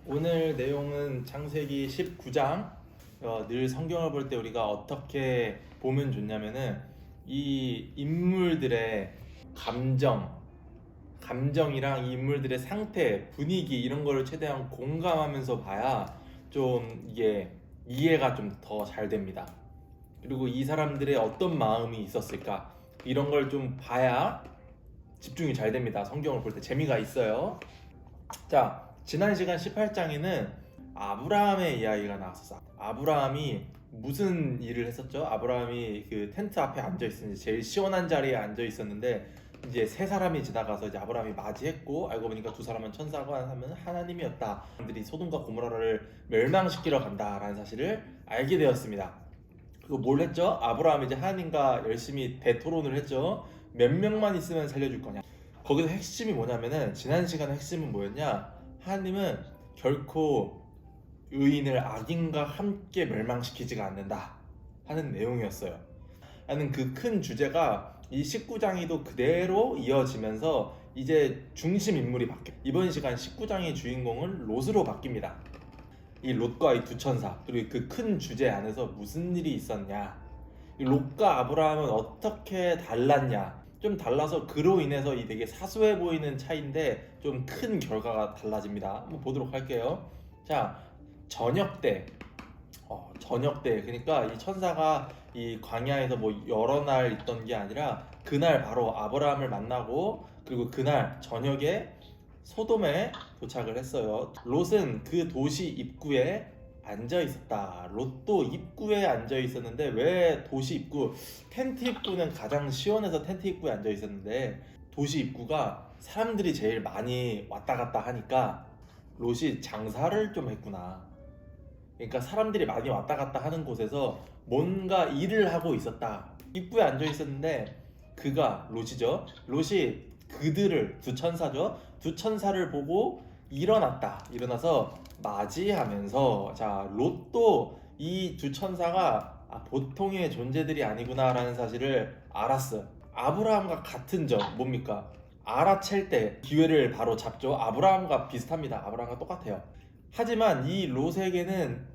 오늘 내용은 창세기 19장. 늘 성경을 볼 때 우리가 어떻게 보면 좋냐면은 이 인물들의 감정이랑 이 인물들의 상태, 분위기 이런 거를 최대한 공감하면서 봐야 좀 이게 이해가 좀 더 잘 됩니다. 그리고 이 사람들의 어떤 마음이 있었을까 이런 걸 좀 봐야 집중이 잘 됩니다. 성경을 볼 때 재미가 있어요. 자, 지난 시간 18장에는 아브라함의 이야기가 나왔었어. 아브라함이 무슨 일을 했었죠? 아브라함이 그 텐트 앞에 앉아 있었는데 제일 시원한 자리에 앉아 있었는데 이제 세 사람이 지나가서 이제 아브라함이 맞이했고 알고 보니까 두 사람은 천사가 하면 하나님이었다. 사람들이 소돔과 고모라를 멸망시키러 간다라는 사실을 알게 되었습니다. 그리고 뭘 했죠? 아브라함이 이제 하나님과 열심히 대토론을 했죠. 몇 명만 있으면 살려줄 거냐? 거기서 핵심이 뭐냐면은 지난 시간의 핵심은 뭐였냐? 하나님은 결코 의인을 악인과 함께 멸망시키지가 않는다 하는 내용이었어요. 하는 그 큰 주제가 이 19장이도 그대로 이어지면서 이제 중심 인물이 바뀌어요. 이번 시간 19장의 주인공은 롯으로 바뀝니다. 이 롯과 이 두 천사 그리고 그 큰 주제 안에서 무슨 일이 있었냐, 이 롯과 아브라함은 어떻게 달랐냐, 좀 달라서 그로 인해서 이 되게 사소해 보이는 차이인데 좀 큰 결과가 달라집니다. 한번 보도록 할게요. 자, 저녁 때 그러니까 이 천사가 이 광야에서 뭐 여러 날 있던 게 아니라 그날 바로 아브라함을 만나고 그리고 그날 저녁에 소돔에 도착을 했어요. 롯은 그 도시 입구에 앉아 있었다. 롯도 입구에 앉아 있었는데 왜 도시 입구, 텐트 입구는 가장 시원해서 텐트 입구에 앉아 있었는데 도시 입구가 사람들이 제일 많이 왔다 갔다 하니까 롯이 장사를 좀 했구나. 그러니까 사람들이 많이 왔다 갔다 하는 곳에서 뭔가 일을 하고 있었다. 입구에 앉아 있었는데 그가 롯이죠. 롯이 그들을 두 천사죠. 두 천사를 보고 일어났다. 일어나서 맞이하면서 자, 롯도 이 두 천사가 보통의 존재들이 아니구나라는 사실을 알았어요. 아브라함과 같은 점 뭡니까? 알아챌 때 기회를 바로 잡죠. 아브라함과 비슷합니다. 아브라함과 똑같아요. 하지만 이 롯에게는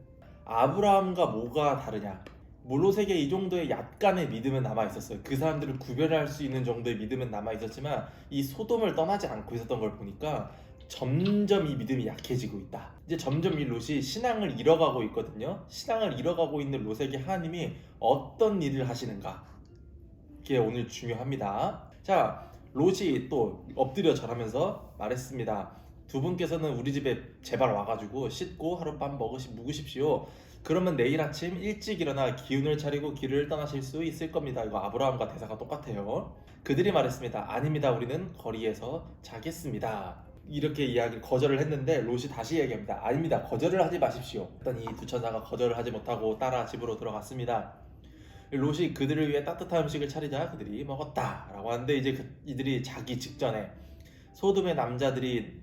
아브라함과 뭐가 다르냐? 롯에게 이 정도의 약간의 믿음은 남아 있었어요. 그 사람들을 구별할 수 있는 정도의 믿음은 남아 있었지만 이 소돔을 떠나지 않고 있었던 걸 보니까 점점 이 믿음이 약해지고 있다. 이제 점점 이 롯이 신앙을 잃어가고 있거든요. 신앙을 잃어가고 있는 롯에게 하나님이 어떤 일을 하시는가? 그게 오늘 중요합니다. 자, 롯이 또 엎드려 절하면서 말했습니다. 두 분께서는 우리 집에 제발 와가지고 씻고 하룻밤 묵으십시오. 그러면 내일 아침 일찍 일어나 기운을 차리고 길을 떠나실 수 있을 겁니다. 이거 아브라함과 대사가 똑같아요. 그들이 말했습니다. 아닙니다. 우리는 거리에서 자겠습니다. 이렇게 이야기를 거절을 했는데 롯이 다시 얘기합니다. 아닙니다. 거절을 하지 마십시오. 했더니 이 두 천사가 거절을 하지 못하고 따라 집으로 들어갔습니다. 롯이 그들을 위해 따뜻한 음식을 차리자 그들이 먹었다 라고 하는데 이제 이들이 자기 직전에 소돔의 남자들이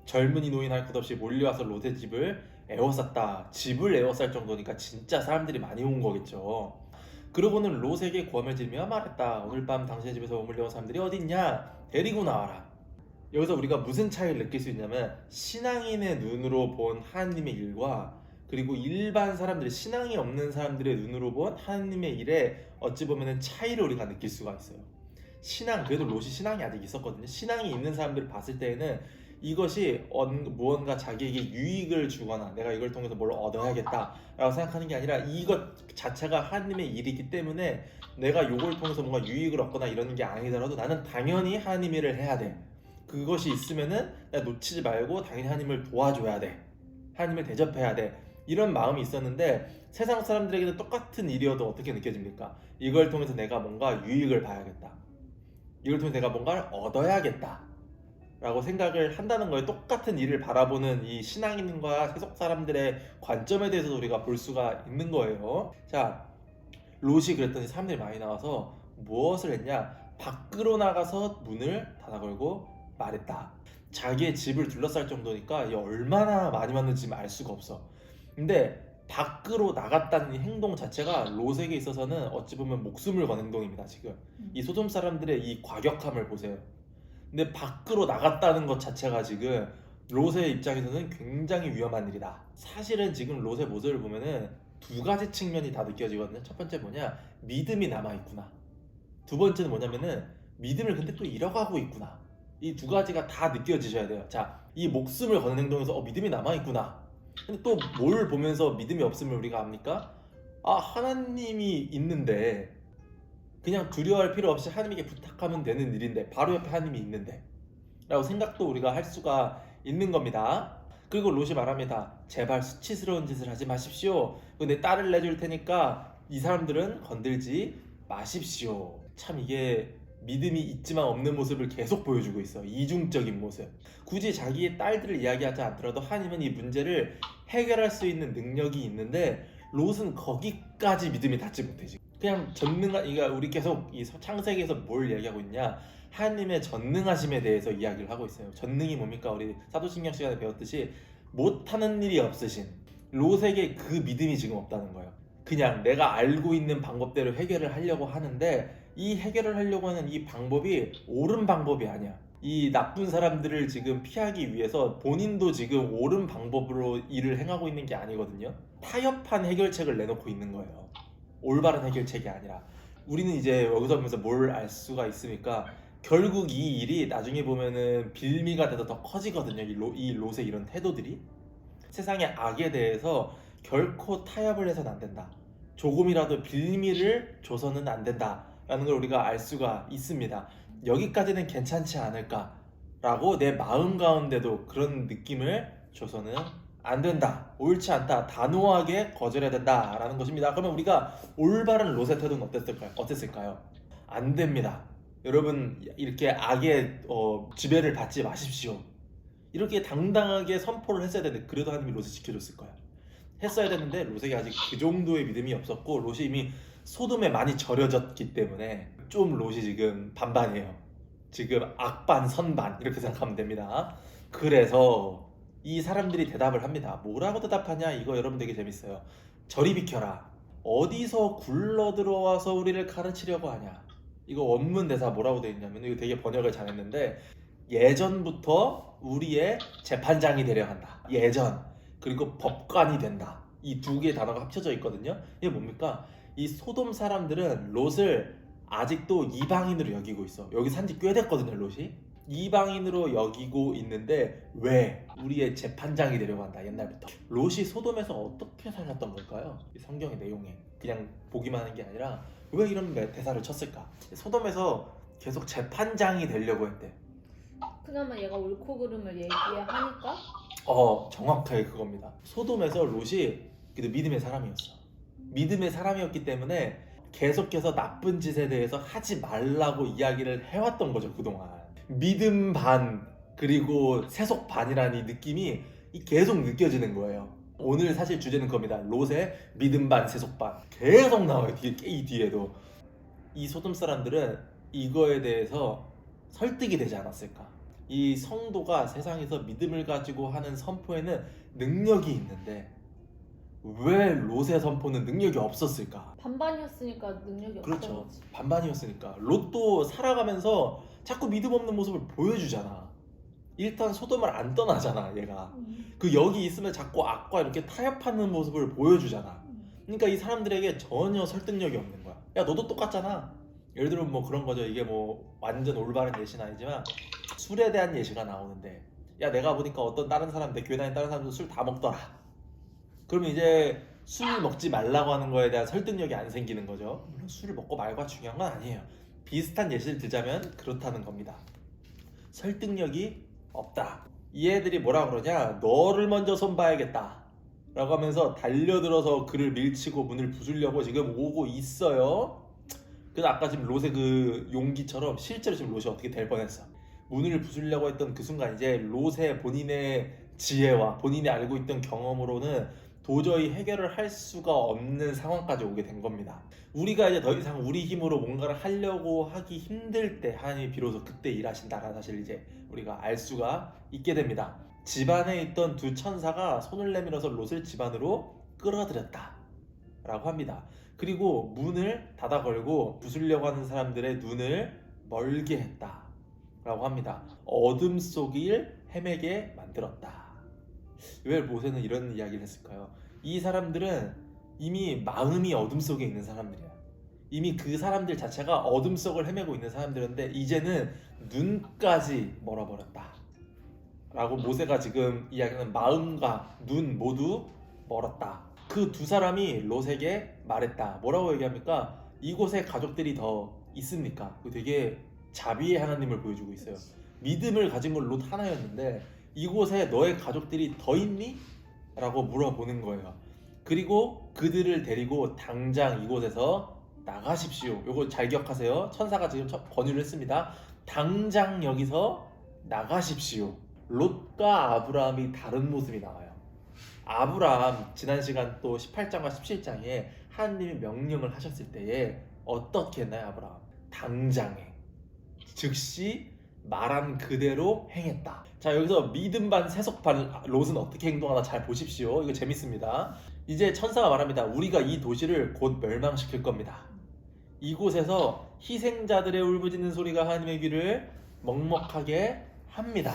젊은이 노인 할 것 없이 몰려와서 롯의 집을 에워쌌다. 집을 에워쌀 정도니까 진짜 사람들이 많이 온 거겠죠. 그러고는 롯에게 고함을 지르며 말했다. 오늘 밤 당신의 집에서 머물러 온 사람들이 어디 있냐? 데리고 나와라. 여기서 우리가 무슨 차이를 느낄 수 있냐면 신앙인의 눈으로 본 하나님의 일과 그리고 일반 사람들의 신앙이 없는 사람들의 눈으로 본 하나님의 일에 어찌 보면 차이를 우리가 느낄 수가 있어요. 그래도 롯이 신앙이 아직 있었거든요. 신앙이 있는 사람들을 봤을 때에는 이것이 무언가 자기에게 유익을 주거나 내가 이걸 통해서 뭘 얻어야겠다 라고 생각하는 게 아니라 이것 자체가 하나님의 일이기 때문에 내가 이걸 통해서 뭔가 유익을 얻거나 이런 게 아니더라도 나는 당연히 하나님 일을 해야 돼. 그것이 있으면은 내가 놓치지 말고 당연히 하나님을 도와줘야 돼. 하나님을 대접해야 돼. 이런 마음이 있었는데 세상 사람들에게도 똑같은 일이어도 어떻게 느껴집니까? 이걸 통해서 내가 뭔가 유익을 봐야겠다. 이걸 통해서 내가 뭔가를 얻어야겠다 라고 생각을 한다는 거에 똑같은 일을 바라보는 이 신앙인과 세속 사람들의 관점에 대해서도 우리가 볼 수가 있는 거예요. 자, 롯이 그랬더니 사람들이 많이 나와서 무엇을 했냐? 밖으로 나가서 문을 닫아 걸고 말했다. 자기의 집을 둘러쌀 정도니까 이 얼마나 많이 왔는지 알 수가 없어. 근데 밖으로 나갔다는 이 행동 자체가 롯에게 있어서는 어찌 보면 목숨을 건 행동입니다. 지금 이 소돔 사람들의 이 과격함을 보세요. 근데 밖으로 나갔다는 것 자체가 지금 롯의 입장에서는 굉장히 위험한 일이다. 사실은 지금 롯의 모습을 보면은 두 가지 측면이 다 느껴지거든요. 첫 번째 뭐냐, 믿음이 남아있구나. 두 번째는 뭐냐면은 믿음을 근데 또 잃어가고 있구나. 이 두 가지가 다 느껴지셔야 돼요. 자, 이 목숨을 거는 행동에서 믿음이 남아있구나. 근데 또 뭘 보면서 믿음이 없음을 우리가 압니까? 아, 하나님이 있는데 그냥 두려워할 필요 없이 하나님에게 부탁하면 되는 일인데, 바로 옆에 하나님이 있는데 라고 생각도 우리가 할 수가 있는 겁니다. 그리고 롯이 말합니다. 제발 수치스러운 짓을 하지 마십시오. 내 딸을 내줄 테니까 이 사람들은 건들지 마십시오. 참 이게 믿음이 있지만 없는 모습을 계속 보여주고 있어. 이중적인 모습. 굳이 자기의 딸들을 이야기하지 않더라도 하나님은 이 문제를 해결할 수 있는 능력이 있는데 롯은 거기까지 믿음이 닿지 못해. 그냥 전능한, 그러니까 우리 계속 이 창세기에서 뭘 얘기하고 있냐, 하나님의 전능하심에 대해서 이야기를 하고 있어요. 전능이 뭡니까? 우리 사도신경 시간에 배웠듯이 못하는 일이 없으신 롯에게 그 믿음이 지금 없다는 거예요. 그냥 내가 알고 있는 방법대로 해결을 하려고 하는데 이 해결을 하려고 하는 이 방법이 옳은 방법이 아니야. 이 나쁜 사람들을 지금 피하기 위해서 본인도 지금 옳은 방법으로 일을 행하고 있는 게 아니거든요. 타협한 해결책을 내놓고 있는 거예요. 올바른 해결책이 아니라. 우리는 이제 여기서 보면서 뭘 알 수가 있습니까? 결국 이 일이 나중에 보면은 빌미가 돼서 더 커지거든요. 이 롯의 이런 태도들이. 세상의 악에 대해서 결코 타협을 해서는 안 된다. 조금이라도 빌미를 줘서는 안 된다라는 걸 우리가 알 수가 있습니다. 여기까지는 괜찮지 않을까라고 내 마음 가운데도 그런 느낌을 줘서는 안 된다, 옳지 않다, 단호하게 거절해야 된다라는 것입니다. 그러면 우리가 올바른 롯의 태도는 어땠을까요? 안 됩니다. 여러분, 이렇게 악의 지배를 받지 마십시오. 이렇게 당당하게 선포를 했어야 되는데, 그래도 하나님이 롯을 지켜줬을 거야. 했어야 되는데 롯에게 아직 그 정도의 믿음이 없었고, 롯이 이미 소돔에 많이 절여졌기 때문에 좀 롯이 지금 반반이에요. 지금 악반 선반 이렇게 생각하면 됩니다. 그래서 이 사람들이 대답을 합니다. 뭐라고 대답하냐? 이거 여러분 되게 재밌어요. 저리 비켜라. 어디서 굴러 들어와서 우리를 가르치려고 하냐? 이거 원문 대사 뭐라고 되어 있냐면, 이거 되게 번역을 잘했는데, 예전부터 우리의 재판장이 되려 한다. 예전, 그리고 법관이 된다. 이 두 개의 단어가 합쳐져 있거든요. 이게 뭡니까? 이 소돔 사람들은 롯을 아직도 이방인으로 여기고 있어. 여기 산지 꽤 됐거든요, 롯이. 이방인으로 여기고 있는데 왜? 우리의 재판장이 되려고 한다, 옛날부터. 롯이 소돔에서 어떻게 살았던 걸까요? 이 성경의 내용에 그냥 보기만 하는 게 아니라 왜 이런 대사를 쳤을까? 소돔에서 계속 재판장이 되려고 했대. 그나마 얘가 옳고 그름을 얘기하니까? 정확하게 그겁니다. 소돔에서 롯이 그래도 믿음의 사람이었어. 믿음의 사람이었기 때문에 계속해서 나쁜 짓에 대해서 하지 말라고 이야기를 해왔던 거죠, 그동안. 믿음 반 그리고 세속 반이라는 이 느낌이 계속 느껴지는 거예요. 오늘 사실 주제는 겁니다. 롯의 믿음 반 세속 반 계속 나와요. 이 뒤에도. 이 소돔 사람들은 이거에 대해서 설득이 되지 않았을까. 이 성도가 세상에서 믿음을 가지고 하는 선포에는 능력이 있는데 왜 롯의 선포는 능력이 없었을까? 반반이었으니까 능력이 없던 그렇죠. 거지. 반반이었으니까. 롯도 살아가면서 자꾸 믿음 없는 모습을 보여주잖아. 일단 소돔을 안 떠나잖아, 얘가. 그 여기 있으면 자꾸 악과 이렇게 타협하는 모습을 보여주잖아. 그러니까 이 사람들에게 전혀 설득력이 없는 거야. 야, 너도 똑같잖아. 예를 들면 뭐 그런 거죠. 이게 뭐 완전 올바른 예시는 아니지만 술에 대한 예시가 나오는데, 야, 내가 보니까 어떤 다른 사람, 내 교회 다니는 다른 사람도 술 다 먹더라. 그러면 이제 술 먹지 말라고 하는 거에 대한 설득력이 안 생기는 거죠. 물론 술을 먹고 말고가 중요한 건 아니에요. 비슷한 예시를 들자면 그렇다는 겁니다. 설득력이 없다. 이 애들이 뭐라 그러냐? 너를 먼저 손봐야겠다 라고 하면서 달려들어서 그를 밀치고 문을 부수려고 지금 오고 있어요. 그래서 아까 지금 롯의 그 용기처럼 실제로 지금 롯이 어떻게 될 뻔했어. 문을 부수려고 했던 그 순간 이제 롯의 본인의 지혜와 본인이 알고 있던 경험으로는 도저히 해결을 할 수가 없는 상황까지 오게 된 겁니다. 우리가 이제 더 이상 우리 힘으로 뭔가를 하려고 하기 힘들 때 하나님이 비로소 그때 일하신다라는 사실을 이제 우리가 알 수가 있게 됩니다. 집안에 있던 두 천사가 손을 내밀어서 롯을 집안으로 끌어들였다 라고 합니다. 그리고 문을 닫아 걸고 부수려고 하는 사람들의 눈을 멀게 했다 라고 합니다. 어둠 속을 헤매게 만들었다. 만들었다. 왜 모세는 이런 이야기를 했을까요? 이 사람들은 이미 마음이 어둠 속에 있는 사람들이야. 이미 그 사람들 자체가 어둠 속을 헤매고 있는 사람들인데 이제는 눈까지 멀어버렸다 라고 모세가 지금 이야기하는 마음과 눈 모두 멀었다. 그 두 사람이 롯에게 말했다. 뭐라고 얘기합니까? 이곳에 가족들이 더 있습니까? 되게 자비의 하나님을 보여주고 있어요. 믿음을 가진 건 롯 하나였는데 이곳에 너의 가족들이 더 있니? 라고 물어보는 거예요. 그리고 그들을 데리고 당장 이곳에서 나가십시오. 요거 잘 기억하세요. 천사가 지금 권유를 했습니다. 당장 여기서 나가십시오. 롯과 아브라함이 다른 모습이 나와요. 아브라함 지난 시간 또 18장과 17장에 하나님이 명령을 하셨을 때에 어떻게 했나요? 아브라함 당장에 즉시 말한 그대로 행했다. 자, 여기서 믿음 반 세속 반 롯은 어떻게 행동하나 잘 보십시오. 이거 재밌습니다. 이제 천사가 말합니다. 우리가 이 도시를 곧 멸망시킬 겁니다. 이곳에서 희생자들의 울부짖는 소리가 하나님의 귀를 먹먹하게 합니다.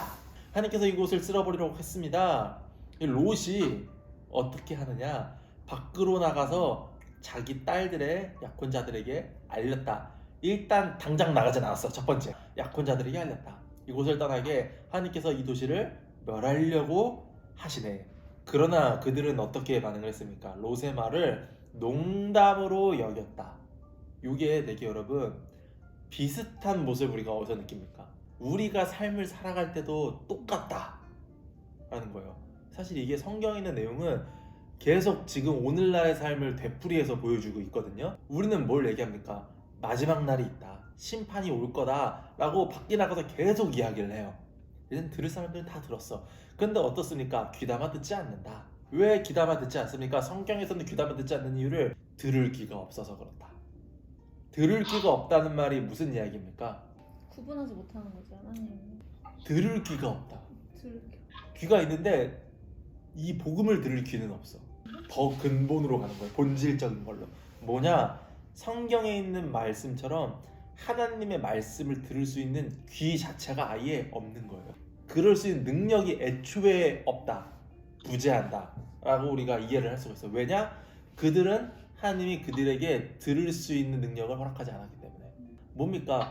하나님께서 이곳을 쓸어버리려고 했습니다. 이 롯이 어떻게 하느냐? 밖으로 나가서 자기 딸들의 약혼자들에게 알렸다. 일단 당장 나가진 않았어. 첫 번째, 약혼자들에게 알렸다. 이곳을 떠나게 하나님께서 이 도시를 멸하려고 하시네. 그러나 그들은 어떻게 반응을 했습니까? 롯의 말을 농담으로 여겼다. 이게 되게 여러분 비슷한 모습을 우리가 어디서 느낍니까? 우리가 삶을 살아갈 때도 똑같다 라는 거예요. 사실 이게 성경에 있는 내용은 계속 지금 오늘날의 삶을 되풀이해서 보여주고 있거든요. 우리는 뭘 얘기합니까? 마지막 날이 있다, 심판이 올 거다 라고 밖에 나가서 계속 이야기를 해요. 이젠 들을 사람들은 다 들었어. 근데 어떻습니까? 귀담아 듣지 않는다. 왜 귀담아 듣지 않습니까? 성경에서는 귀담아 듣지 않는 이유를 들을 귀가 없어서 그렇다. 들을 귀가 없다는 말이 무슨 이야기입니까? 구분하지 못하는 거지 하나님. 들을 귀가 없다. 들을게. 귀가 있는데 이 복음을 들을 귀는 없어. 더 근본으로 가는 거예요. 본질적인 걸로. 뭐냐? 성경에 있는 말씀처럼 하나님의 말씀을 들을 수 있는 귀 자체가 아예 없는 거예요. 그럴 수 있는 능력이 애초에 없다. 부재한다 라고 우리가 이해를 할 수가 있어요. 왜냐? 그들은 하나님이 그들에게 들을 수 있는 능력을 허락하지 않았기 때문에. 뭡니까?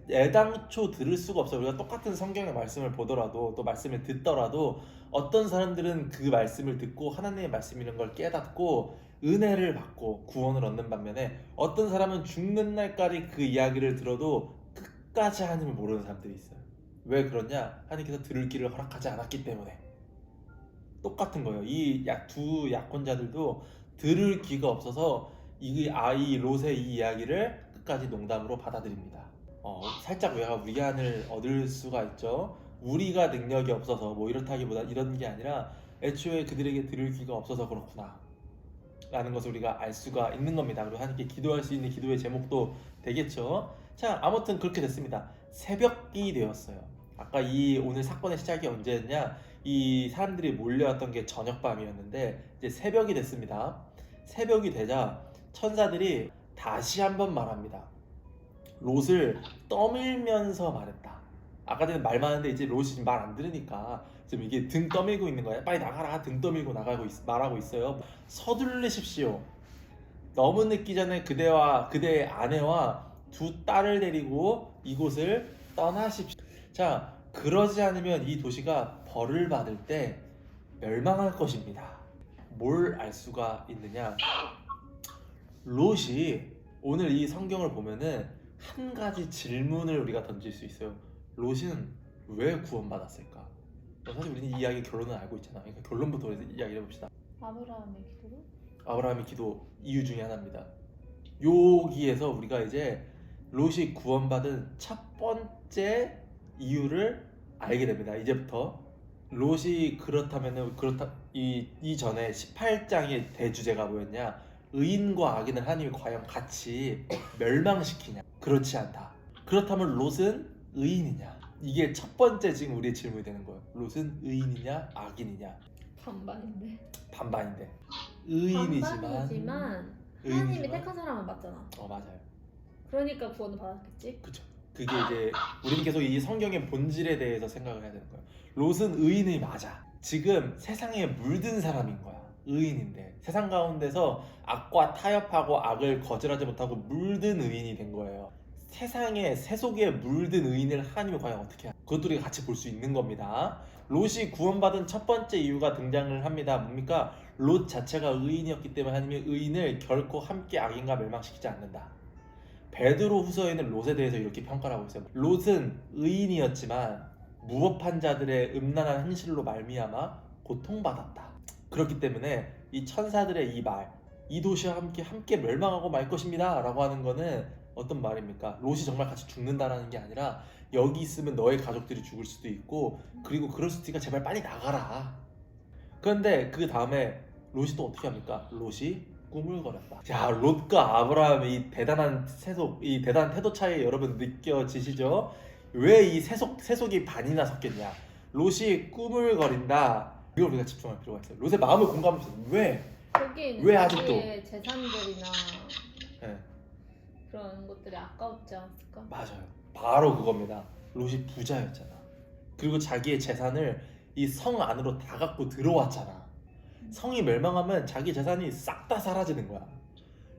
애당초 들을 수가 없어요. 우리가 똑같은 성경의 말씀을 보더라도 또 말씀을 듣더라도 어떤 사람들은 그 말씀을 듣고 하나님의 말씀이라는 걸 깨닫고 은혜를 받고 구원을 얻는 반면에 어떤 사람은 죽는 날까지 그 이야기를 들어도 끝까지 하나님을 모르는 사람들이 있어요. 왜 그러냐? 하나님께서 들을 길을 허락하지 않았기 때문에. 똑같은 거예요. 이 두 약혼자들도 들을 귀가 없어서 이 롯의 이 이야기를 끝까지 농담으로 받아들입니다. 살짝 위안을 얻을 수가 있죠. 우리가 능력이 없어서 뭐 이렇다기보다 이런 게 아니라 애초에 그들에게 들을 귀가 없어서 그렇구나 라는 것을 우리가 알 수가 있는 겁니다. 그리고 하나님께 기도할 수 있는 기도의 제목도 되겠죠. 자, 아무튼 그렇게 됐습니다. 새벽이 되었어요. 아까 오늘 사건의 시작이 언제였냐? 이 사람들이 몰려왔던 게 저녁밤이었는데 이제 새벽이 됐습니다. 새벽이 되자 천사들이 다시 한번 말합니다. 롯을 떠밀면서 말했다. 아까 전에 말 많은데 이제 롯이 말 안 들으니까 지금 이게 등 떠밀고 있는 거야. 빨리 나가라. 등 떠밀고 말하고 있어요. 서둘르십시오. 너무 늦기 전에 그대의 아내와 두 딸을 데리고 이곳을 떠나십시오. 자, 그러지 않으면 이 도시가 벌을 받을 때 멸망할 것입니다. 뭘 알 수가 있느냐? 롯이 오늘 이 성경을 보면은 한 가지 질문을 우리가 던질 수 있어요. 롯은 왜 구원받았을까? 사실 우리는 이 이야기 결론은 알고 있잖아. 그러니까 결론부터 이야기를 해봅시다. 아브라함의 기도로? 아브라함의 기도 이유 중에 하나입니다. 여기에서 우리가 이제 롯이 구원받은 첫 번째 이유를 알게 됩니다. 이제부터 롯이 그렇다면은 이전에 18장의 대주제가 뭐였냐? 의인과 악인을 하나님이 과연 같이 멸망시키냐? 그렇지 않다. 그렇다면 롯은 의인이냐? 이게 첫 번째 지금 우리의 질문이 되는 거예요. 롯은 의인이냐 악인이냐? 반반인데 의인이지만 하나님이 택한 사람은 맞잖아. 맞아요. 그러니까 구원을 받았겠지? 그쵸. 그게 이제 우리는 계속 이 성경의 본질에 대해서 생각을 해야 되는 거예요. 롯은 의인이 맞아. 지금 세상에 물든 사람인 거야. 의인인데 세상 가운데서 악과 타협하고 악을 거절하지 못하고 물든 의인이 된 거예요. 세상에 세속에 물든 의인을 하나님이 과연 어떻게 하냐, 그것도 우리가 같이 볼 수 있는 겁니다. 롯이 구원받은 첫 번째 이유가 등장을 합니다. 뭡니까? 롯 자체가 의인이었기 때문에 하나님이 의인을 결코 함께 악인과 멸망시키지 않는다. 베드로 후서에는 롯에 대해서 이렇게 평가를 하고 있어요. 롯은 의인이었지만 무법한 자들의 음란한 행실로 말미암아 고통받았다. 그렇기 때문에 이 천사들의 이 말, 이 도시와 함께 멸망하고 말 것입니다 라고 하는 거는 어떤 말입니까? 롯이 정말 같이 죽는다라는 게 아니라 여기 있으면 너의 가족들이 죽을 수도 있고, 그리고 그럴 수도 있으니까 제발 빨리 나가라. 그런데 그 다음에 롯이 또 어떻게 합니까? 롯이 꾸물거렸다. 자, 롯과 아브라함의 이 대단한 세속, 이 대단한 태도 차이 여러분 느껴지시죠? 왜 이 세속이 반이나 섞였냐? 롯이 꾸물거린다. 이걸 우리가 집중할 필요가 있어요. 롯의 마음을 공감해서 거기에 왜 아직도? 자기의 재산들이나 네, 그런 것들이 아까웠지 않았을까? 맞아요. 바로 그겁니다. 롯이 부자였잖아. 그리고 자기의 재산을 이 성 안으로 다 갖고 들어왔잖아. 성이 멸망하면 자기 재산이 싹 다 사라지는 거야.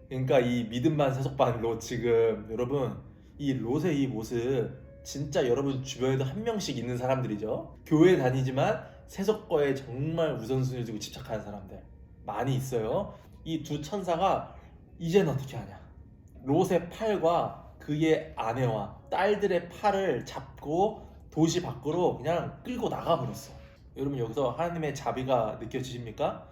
그러니까 이 믿음반 세속반 롯, 지금 여러분 이 롯의 이 모습 진짜 여러분 주변에도 한 명씩 있는 사람들이죠. 교회 다니지만 세속 거에 정말 우선순위를 두고 집착하는 사람들 많이 있어요. 이 두 천사가 이제는 어떻게 하냐? 롯의 팔과 그의 아내와 딸들의 팔을 잡고 도시 밖으로 그냥 끌고 나가버렸어. 여러분 여기서 하나님의 자비가 느껴지십니까?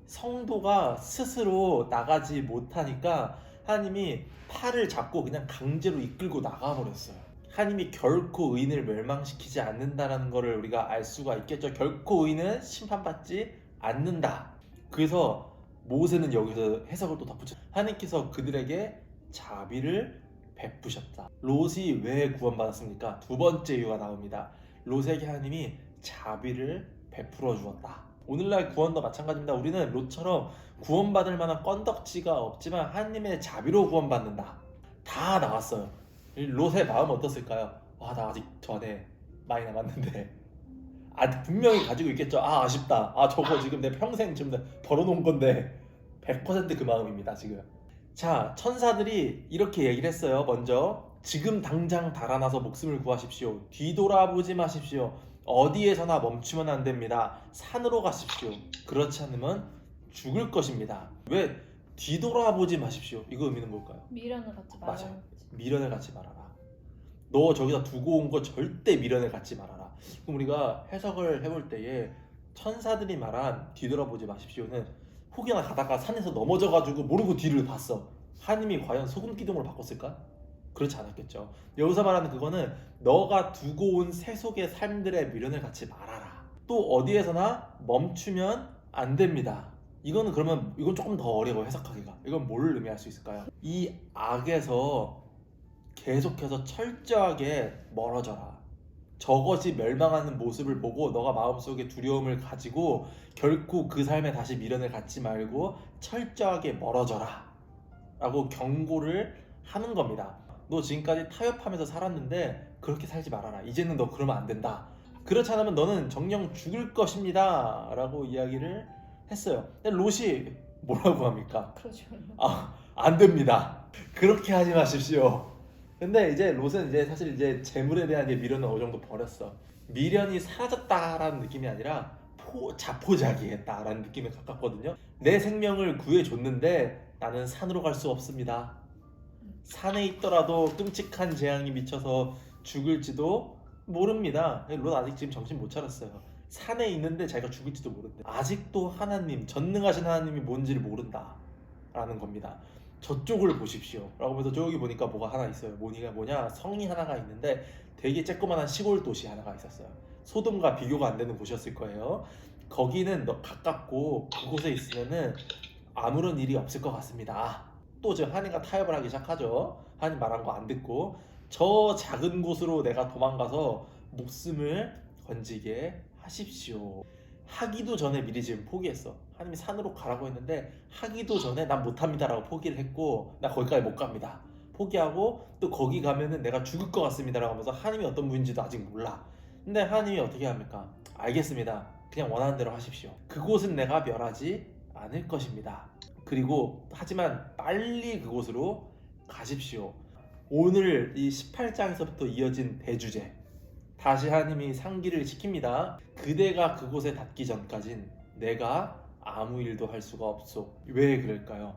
성도가 스스로 나가지 못하니까 하나님이 팔을 잡고 그냥 강제로 이끌고 나가버렸어요. 하나님이 결코 의인을 멸망시키지 않는다는 것을 우리가 알 수가 있겠죠. 결코 의인은 심판받지 않는다. 그래서 모세는 여기서 해석을 또 덧붙여, 하나님께서 그들에게 자비를 베푸셨다. 롯이 왜 구원받았습니까? 두 번째 이유가 나옵니다. 롯에게 하나님이 자비를 베풀어 주었다. 오늘날 구원도 마찬가지입니다. 우리는 롯처럼 구원받을 만한 건덕지가 없지만 하나님의 자비로 구원받는다. 다 나왔어요. 롯의 마음은 어떻을까요? 나 아직 전에 많이 남았는데, 분명히 가지고 있겠죠. 아쉽다. 저거 지금 내 평생 지금 벌어놓은 건데. 100% 그 마음입니다 지금. 자, 천사들이 이렇게 얘기를 했어요. 먼저 지금 당장 달아나서 목숨을 구하십시오. 뒤돌아보지 마십시오. 어디에서나 멈추면 안 됩니다. 산으로 가십시오. 그렇지 않으면 죽을 것입니다. 왜 뒤돌아보지 마십시오? 이거 의미는 뭘까요? 미련을 갖지 말아야 맞아요. 하지. 미련을 갖지 말아라. 너 저기다 두고 온 거 절대 미련을 갖지 말아라. 그럼 우리가 해석을 해볼 때에 천사들이 말한 뒤돌아보지 마십시오는 혹여나 가다가 산에서 넘어져가지고 모르고 뒤를 봤어. 하나님이 과연 소금 기둥으로 바꿨을까? 그렇지 않았겠죠. 여기서 말하는 그거는 너가 두고 온 세속의 삶들의 미련을 갖지 말아라. 또 어디에서나 멈추면 안 됩니다. 이거는 그러면 이건 조금 더 어려워 해석하기가. 이건 뭘 의미할 수 있을까요? 이 악에서 계속해서 철저하게 멀어져라. 저것이 멸망하는 모습을 보고 너가 마음속에 두려움을 가지고 결코 그 삶에 다시 미련을 갖지 말고 철저하게 멀어져라 라고 경고를 하는 겁니다. 너 지금까지 타협하면서 살았는데 그렇게 살지 말아라. 이제는 너 그러면 안 된다. 그렇지 않으면 너는 정녕 죽을 것입니다 라고 이야기를 했어요. 근데 롯이 뭐라고 합니까? 그러죠. 안 됩니다. 그렇게 하지 마십시오. 근데 이제 롯은 이제 사실 이제 재물에 대한 미련을 어느 정도 버렸어. 미련이 사라졌다라는 느낌이 아니라 자포자기했다라는 느낌에 가깝거든요. 내 생명을 구해줬는데 나는 산으로 갈 수 없습니다. 산에 있더라도 끔찍한 재앙이 미쳐서 죽을지도 모릅니다. 롯 아직 지금 정신 못 차렸어요. 산에 있는데 자기가 죽을지도 모른대. 아직도 하나님, 전능하신 하나님이 뭔지를 모른다 라는 겁니다. 저쪽을 보십시오 라고 해서 저기 보니까 뭐가 하나 있어요. 뭐냐, 성이 하나가 있는데 되게 쬐끄만한 시골 도시 하나가 있었어요. 소돔과 비교가 안 되는 곳이었을 거예요. 거기는 가깝고 그곳에 있으면은 아무런 일이 없을 것 같습니다. 또 지금 하나님과 타협을 하기 시작하죠. 하나님 말한 거 안 듣고 저 작은 곳으로 내가 도망가서 목숨을 건지게 하십시오. 하기도 전에 미리 지금 포기했어. 하나님이 산으로 가라고 했는데 하기도 전에 난 못합니다 라고 포기를 했고 나 거기까지 못 갑니다. 포기하고 또 거기 가면은 내가 죽을 것 같습니다라고 하면서 하나님이 어떤 분인지도 아직 몰라. 근데 하나님이 어떻게 합니까? 알겠습니다. 그냥 원하는 대로 하십시오. 그곳은 내가 멸하지 않을 것입니다. 그리고 하지만 빨리 그곳으로 가십시오. 오늘 이 18장에서부터 이어진 대주제, 다시 하나님이 상기를 시킵니다. 그대가 그곳에 닿기 전까진 내가 아무 일도 할 수가 없소. 왜 그럴까요?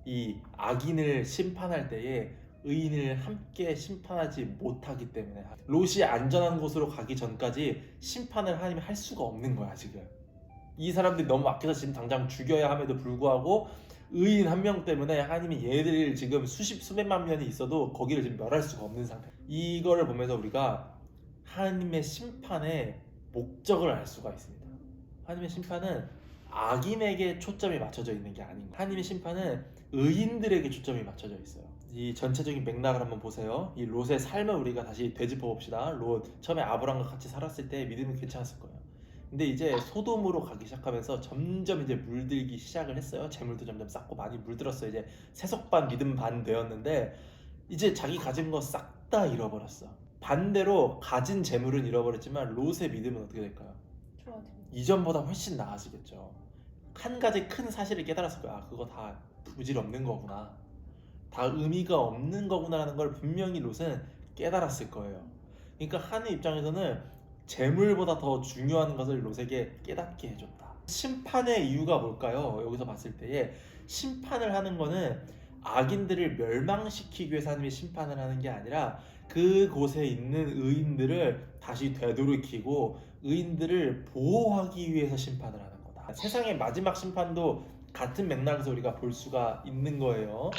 이 악인을 심판할 때에 의인을 함께 심판하지 못하기 때문에, 롯이 안전한 곳으로 가기 전까지 심판을 하나님이 할 수가 없는 거야. 지금 이 사람들이 너무 악해서 지금 당장 죽여야 함에도 불구하고 의인 한 명 때문에 하나님이 얘들을 지금 수십만 명이 있어도 거기를 지금 멸할 수가 없는 상태. 이거를 보면서 우리가 하나님의 심판의 목적을 알 수가 있습니다. 하나님의 심판은 악인에게 초점이 맞춰져 있는 게 아닌 거예요. 하나님의 심판은 의인들에게 초점이 맞춰져 있어요. 이 전체적인 맥락을 한번 보세요. 이 롯의 삶을 우리가 다시 되짚어 봅시다. 롯 처음에 아브람과 같이 살았을 때 믿음은 괜찮았을 거예요. 근데 이제 소돔으로 가기 시작하면서 점점 이제 물들기 시작을 했어요. 재물도 점점 쌓고 많이 물들었어요. 이제 세속 반 믿음 반 되었는데 이제 자기 가진 거 싹 다 잃어버렸어. 반대로 가진 재물은 잃어버렸지만 롯의 믿음은 어떻게 될까요? 좋아집니다. 이전보다 훨씬 나아지겠죠. 한 가지 큰 사실을 깨달았을 거야. 아, 그거 다 부질없는 거구나. 다 의미가 없는 거구나라는 걸 분명히 롯은 깨달았을 거예요. 그러니까 하나님 입장에서는 재물보다 더 중요한 것을 롯에게 깨닫게 해줬다. 심판의 이유가 뭘까요? 여기서 봤을 때에 심판을 하는 거는 악인들을 멸망시키기 위해서 하나님이 심판을 하는 게 아니라 그곳에 있는 의인들을 다시 되돌이키고 의인들을 보호하기 위해서 심판을 하는 거다. 세상의 마지막 심판도 같은 맥락에서 우리가 볼 수가 있는 거예요.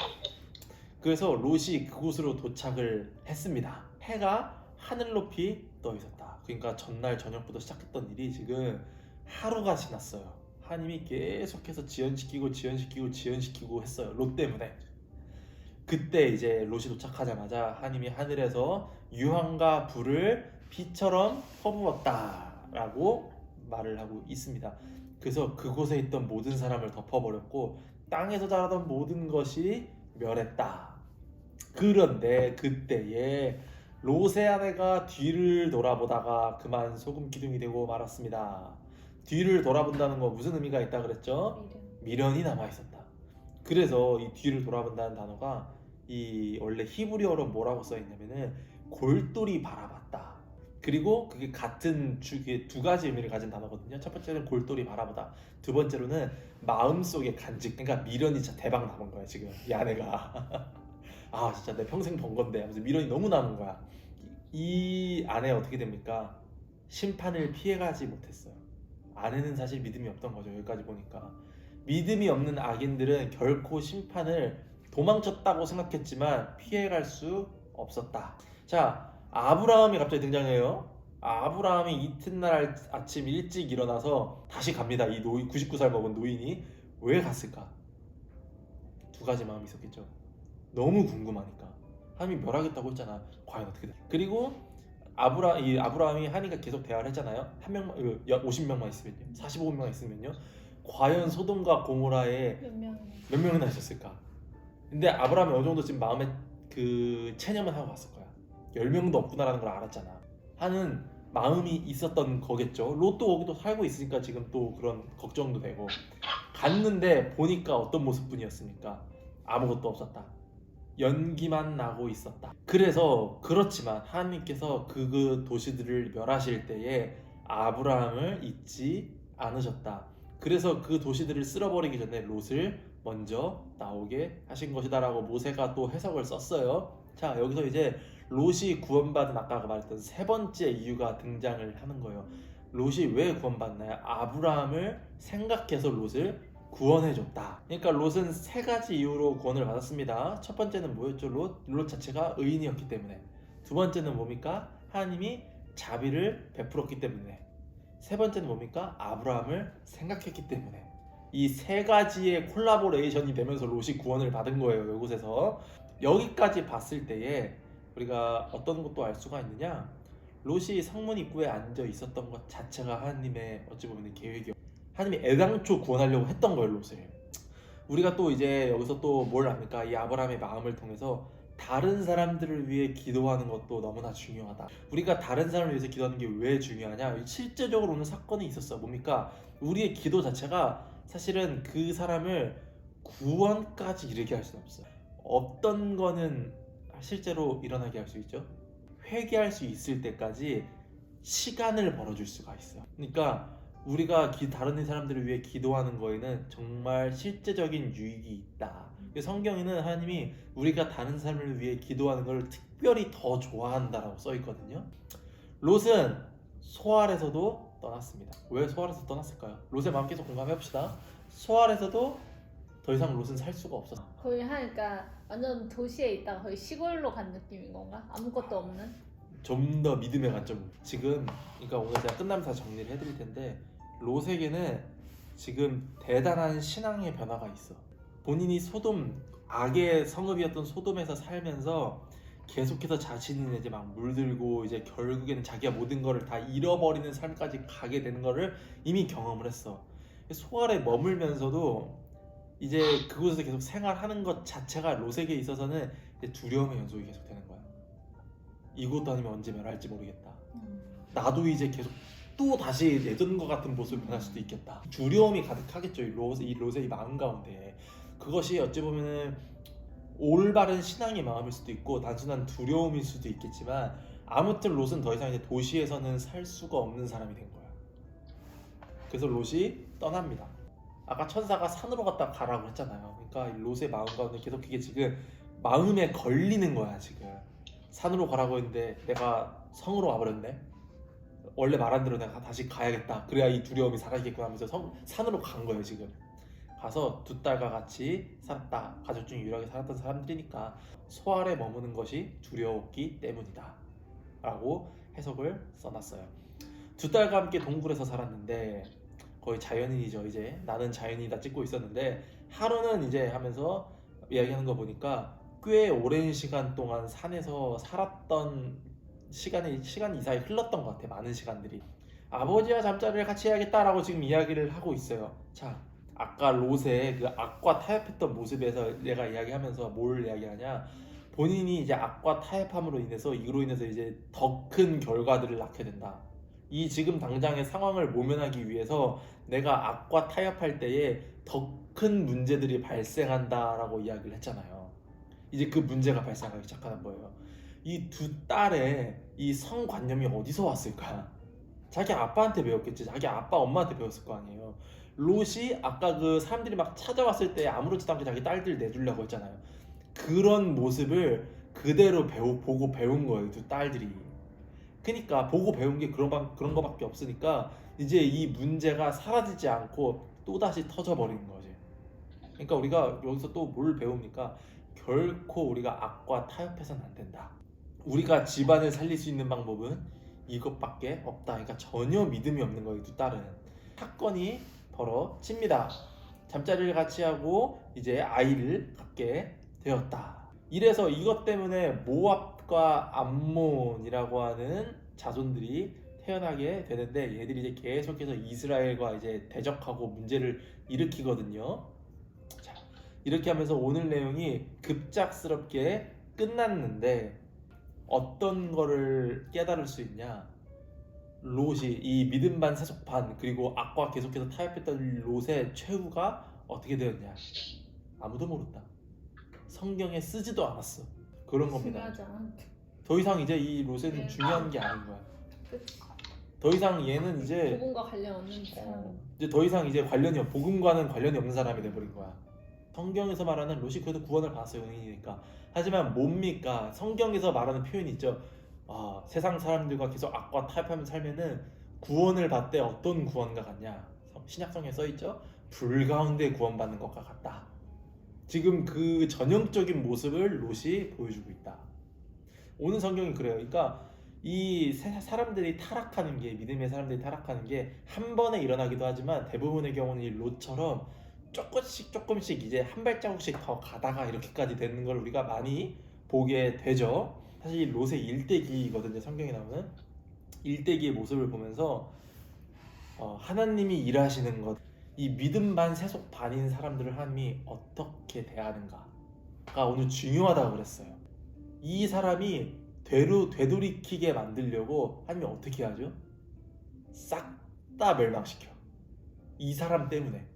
그래서 롯이 그곳으로 도착을 했습니다. 해가 하늘 높이 떠 있었다. 그러니까 전날 저녁부터 시작했던 일이 지금 하루가 지났어요. 하나님이 계속해서 지연시키고 했어요. 롯 때문에. 그때 이제 롯이 도착하자마자 하나님이 하늘에서 유황과 불을 비처럼 퍼부었다라고 말을 하고 있습니다. 그래서 그곳에 있던 모든 사람을 덮어버렸고 땅에서 자라던 모든 것이 멸했다. 그런데 그때에 롯의 아내가 뒤를 돌아보다가 그만 소금 기둥이 되고 말았습니다. 뒤를 돌아본다는 거 무슨 의미가 있다 그랬죠? 미련이 남아 있었다. 그래서 이 뒤를 돌아본다는 단어가 이 원래 히브리어로 뭐라고 써 있냐면은 골똘히 바라봤다. 그리고 그게 같은 두 가지 의미를 가진 단어거든요. 첫 번째는 골똘히 바라보다. 두 번째로는 마음속에 간직. 그러니까 미련이 진짜 대박 남은 거야 지금 이 아내가. 아 진짜 내 평생 번 건데 하면서 미련이 너무 남은 거야. 이 아내 어떻게 됩니까? 심판을 피해가지 못했어요. 아내는 사실 믿음이 없던 거죠. 여기까지 보니까 믿음이 없는 악인들은 결코 심판을 도망쳤다고 생각했지만 피해갈 수 없었다. 자, 아브라함이 갑자기 등장해요. 아브라함이 이튿날 아침 일찍 일어나서 다시 갑니다. 이 99살 먹은 노인이 왜 갔을까? 두 가지 마음이 있었겠죠. 너무 궁금하니까. 하나님이 멸하겠다고 했잖아. 과연 어떻게 돼? 그리고 아브라함이 하나님과 계속 대화를 했잖아요. 한 명만 50명만 있으면요, 45명만 있으면요, 과연 소돔과 고모라에 몇 명이나 있었을까? 근데 아브라함이 어느 정도 지금 마음에 그 체념을 하고 갔을 거야. 10명도 없구나라는 걸 알았잖아 하는 마음이 있었던 거겠죠. 롯도 거기도 살고 있으니까 지금 또 그런 걱정도 되고. 갔는데 보니까 어떤 모습뿐이었습니까? 아무것도 없었다. 연기만 나고 있었다. 그래서 그렇지만 하나님께서 그 도시들을 멸하실 때에 아브라함을 잊지 않으셨다. 그래서 그 도시들을 쓸어버리기 전에 롯을 먼저 나오게 하신 것이다 라고 모세가 또 해석을 썼어요. 자, 여기서 이제 롯이 구원받은 아까 말했던 세 번째 이유가 등장을 하는 거예요. 롯이 왜 구원받나요? 아브라함을 생각해서 롯을 구원해줬다. 그러니까 롯은 세 가지 이유로 구원을 받았습니다. 첫 번째는 뭐였죠? 롯 자체가 의인이었기 때문에. 두 번째는 뭡니까? 하나님이 자비를 베풀었기 때문에. 세 번째는 뭡니까? 아브라함을 생각했기 때문에. 이 세 가지의 콜라보레이션이 되면서 롯이 구원을 받은 거예요. 이곳에서. 여기까지 봤을 때에 우리가 어떤 것도 알 수가 있느냐? 롯이 성문 입구에 앉아 있었던 것 자체가 하나님의 어찌 보면 계획이었고, 하나님이 애당초 구원하려고 했던 거예요. 롯을. 우리가 또 이제 여기서 또 뭘 압니까? 이 아브라함의 마음을 통해서 다른 사람들을 위해 기도하는 것도 너무나 중요하다. 우리가 다른 사람을 위해서 기도하는 게 왜 중요하냐? 실제적으로 오늘 사건이 있었어. 뭡니까? 우리의 기도 자체가 사실은 그 사람을 구원까지 이르게 할 수는 없어. 어떤 거는 실제로 일어나게 할 수 있죠? 회개할 수 있을 때까지 시간을 벌어줄 수가 있어. 그러니까 우리가 다른 사람들을 위해 기도하는 거에는 정말 실제적인 유익이 있다. 성경에는 하나님이 우리가 다른 사람을 위해 기도하는 걸 특별히 더 좋아한다라고 써 있거든요. 롯은 소알에서도 떠났습니다. 왜 소알에서 떠났을까요? 롯의 마음 계속 공감해 봅시다. 소알에서도 더 이상 롯은 살 수가 없었어. 거의 하니까 완전 도시에 있다가 거의 시골로 간 느낌인 건가? 아무것도 없는? 좀 더 믿음의 관점. 지금 그러니까 오늘 제가 끝나면서 정리를 해드릴 텐데 롯에게는 지금 대단한 신앙의 변화가 있어. 본인이 소돔 악의 성읍이었던 소돔에서 살면서 계속해서 자신이 이제 막 물들고 이제 결국에는 자기가 모든 거를 다 잃어버리는 삶까지 가게 되는 거를 이미 경험을 했어. 소알에 머물면서도 이제 그곳에서 계속 생활하는 것 자체가 롯에게 있어서는 이제 두려움의 연속이 계속되는 거야. 이곳도 아니면 언제 멸할지 모르겠다. 나도 이제 계속 또 다시 예전과 같은 모습을 변할 수도 있겠다. 두려움이 가득하겠죠. 이 롯의 이 마음 가운데. 그것이 어찌 보면은 올바른 신앙의 마음일 수도 있고 단순한 두려움일 수도 있겠지만 아무튼 롯은 더 이상 이제 도시에서는 살 수가 없는 사람이 된 거야. 그래서 롯이 떠납니다. 아까 천사가 산으로 갔다 가라고 했잖아요. 그러니까 롯의 마음 가운데 계속 그게 지금 마음에 걸리는 거야. 지금 산으로 가라고 했는데 내가 성으로 와버렸네. 원래 말한 대로 내가 다시 가야겠다. 그래야 이 두려움이 사라지겠구나 하면서 산으로 간 거예요. 지금 가서 두 딸과 같이 살았다. 가족 중에 유일하게 살았던 사람들이니까 소알에 머무는 것이 두려웠기 때문이다 라고 해석을 써놨어요. 두 딸과 함께 동굴에서 살았는데 거의 자연인이죠. 이제 나는 자연인이다 찍고 있었는데 하루는 이제 하면서 이야기하는 거 보니까 꽤 오랜 시간 동안 산에서 살았던 시간 이상이 흘렀던 것 같아. 많은 시간들이. 아버지와 잠자리를 같이 해야겠다라고 지금 이야기를 하고 있어요. 자, 아까 롯의 그 악과 타협했던 모습에서 내가 이야기하면서 뭘 이야기하냐? 본인이 이제 악과 타협함으로 인해서 이로 인해서 이제 더 큰 결과들을 낳게 된다. 이 지금 당장의 상황을 모면하기 위해서 내가 악과 타협할 때에 더 큰 문제들이 발생한다라고 이야기를 했잖아요. 이제 그 문제가 발생하기 시작하는 거예요. 이 두 딸의 이 성관념이 어디서 왔을까? 자기 아빠한테 배웠겠지. 자기 아빠 엄마한테 배웠을 거 아니에요. 롯이 아까 그 사람들이 막 찾아왔을 때 아무렇지도 않게 자기 딸들 내주려고 했잖아요. 그런 모습을 그대로 보고 배운 거예요. 두 딸들이. 그러니까 보고 배운 게 그런 거밖에 없으니까 이제 이 문제가 사라지지 않고 또다시 터져버리는 거지. 그러니까 우리가 여기서 또 뭘 배웁니까? 결코 우리가 악과 타협해서는 안 된다. 우리가 집안을 살릴 수 있는 방법은 이것밖에 없다. 그러니까 전혀 믿음이 없는 거예요. 두 딸은. 사건이 벌어집니다. 잠자리를 같이 하고 이제 아이를 갖게 되었다. 이래서 이것 때문에 모압과 암몬이라고 하는 자손들이 태어나게 되는데 얘들이 이제 계속해서 이스라엘과 이제 대적하고 문제를 일으키거든요. 자, 이렇게 하면서 오늘 내용이 급작스럽게 끝났는데 어떤 거를 깨달을 수 있냐? 롯이 이 믿음 반 세속 반 그리고 악과 계속해서 타협했던 롯의 최후가 어떻게 되었냐? 아무도 모른다. 성경에 쓰지도 않았어. 그런 겁니다. 중요하지 않은데. 더 이상 이제 이 롯에는 중요한 게 아닌 거야. 그치. 더 이상 얘는 이제 복음과 관련 없는 사람. 이제 더 이상 이제 복음과는 관련이 없는 사람이 돼버린 거야. 성경에서 말하는 롯이 그래도 구원을 받았어요. 은인이니까. 하지만 뭡니까? 성경에서 말하는 표현이 있죠. 세상 사람들과 계속 악과 타협하면서 살면은 구원을 받되 어떤 구원과 같냐? 신약성에 써있죠. 불 가운데 구원받는 것과 같다. 지금 그 전형적인 모습을 롯이 보여주고 있다. 오늘 성경이 그래요. 그러니까 이 사람들이 타락하는 게 믿음의 사람들이 타락하는 게 한 번에 일어나기도 하지만 대부분의 경우는 이 롯처럼 조금씩 이제 한 발자국씩 더 가다가 이렇게까지 되는 걸 우리가 많이 보게 되죠. 사실 롯의 일대기거든요. 성경에 나오는 일대기의 모습을 보면서 하나님이 일하시는 것, 이 믿음 반 세속 반인 사람들을 하나님이 어떻게 대하는가가 오늘 중요하다고 그랬어요. 이 사람이 되돌이키게 만들려고 하면 어떻게 하죠? 싹 다 멸망시켜. 이 사람 때문에.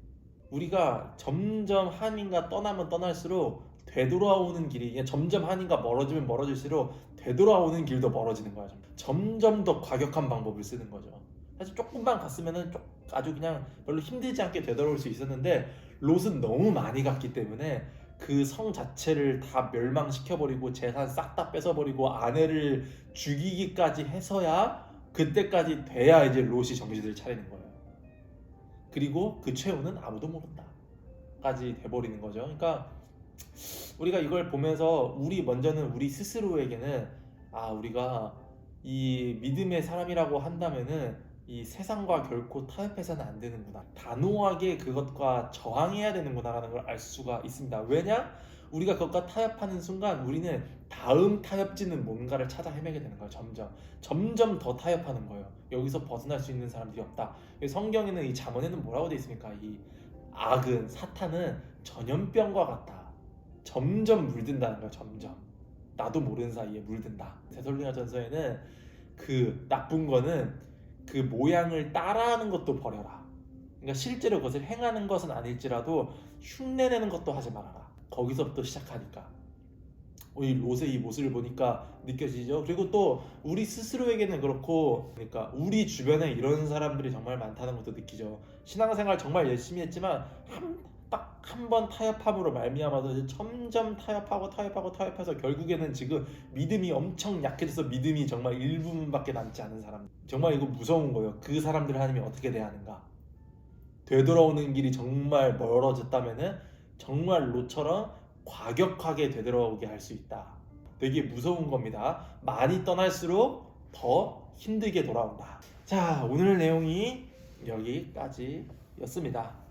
우리가 점점 한인과 떠나면 떠날수록 되돌아오는 길이 그냥 점점 한인과 멀어지면 멀어질수록 되돌아오는 길도 멀어지는 거야. 점점 더 과격한 방법을 쓰는 거죠. 사실 조금만 갔으면은 아주 그냥 별로 힘들지 않게 되돌아올 수 있었는데 롯은 너무 많이 갔기 때문에 그 성 자체를 다 멸망시켜버리고 재산 싹 다 뺏어버리고 아내를 죽이기까지 해서야 그때까지 돼야 이제 롯이 정신을 차리는 거예요. 그리고 그 최후는 아무도 모른다까지 돼버리는 거죠. 그러니까 우리가 이걸 보면서 먼저는 우리 스스로에게는 우리가 이 믿음의 사람이라고 한다면은 이 세상과 결코 타협해서는 안 되는구나. 단호하게 그것과 저항해야 되는구나라는 걸 알 수가 있습니다. 왜냐? 우리가 그것과 타협하는 순간 우리는 다음 타협지는 뭔가를 찾아 헤매게 되는 거예요. 점점 더 타협하는 거예요. 여기서 벗어날 수 있는 사람들이 없다. 성경에는 이 잠언에는 뭐라고 되어 있습니까? 이 악은 사탄은 전염병과 같다. 점점 물든다는 거예요. 점점. 나도 모르는 사이에 물든다. 데살로니가전서에는 그 나쁜 거는 그 모양을 따라하는 것도 버려라. 그러니까 실제로 그것을 행하는 것은 아닐지라도 흉내내는 것도 하지 말아라. 거기서부터 시작하니까 이 롯의 이 모습을 보니까 느껴지죠. 그리고 또 우리 스스로에게는 그렇고, 그러니까 우리 주변에 이런 사람들이 정말 많다는 것도 느끼죠. 신앙생활 정말 열심히 했지만 딱 한 번 타협함으로 말미암아서 이제 점점 타협해서 결국에는 지금 믿음이 엄청 약해져서 믿음이 정말 일부분밖에 남지 않은 사람. 정말 이거 무서운 거예요. 그 사람들을 하나님이 어떻게 대하는가. 되돌아오는 길이 정말 멀어졌다면은 정말 롯처럼 과격하게 되돌아오게 할 수 있다. 되게 무서운 겁니다. 많이 떠날수록 더 힘들게 돌아온다. 자, 오늘 내용이 여기까지였습니다.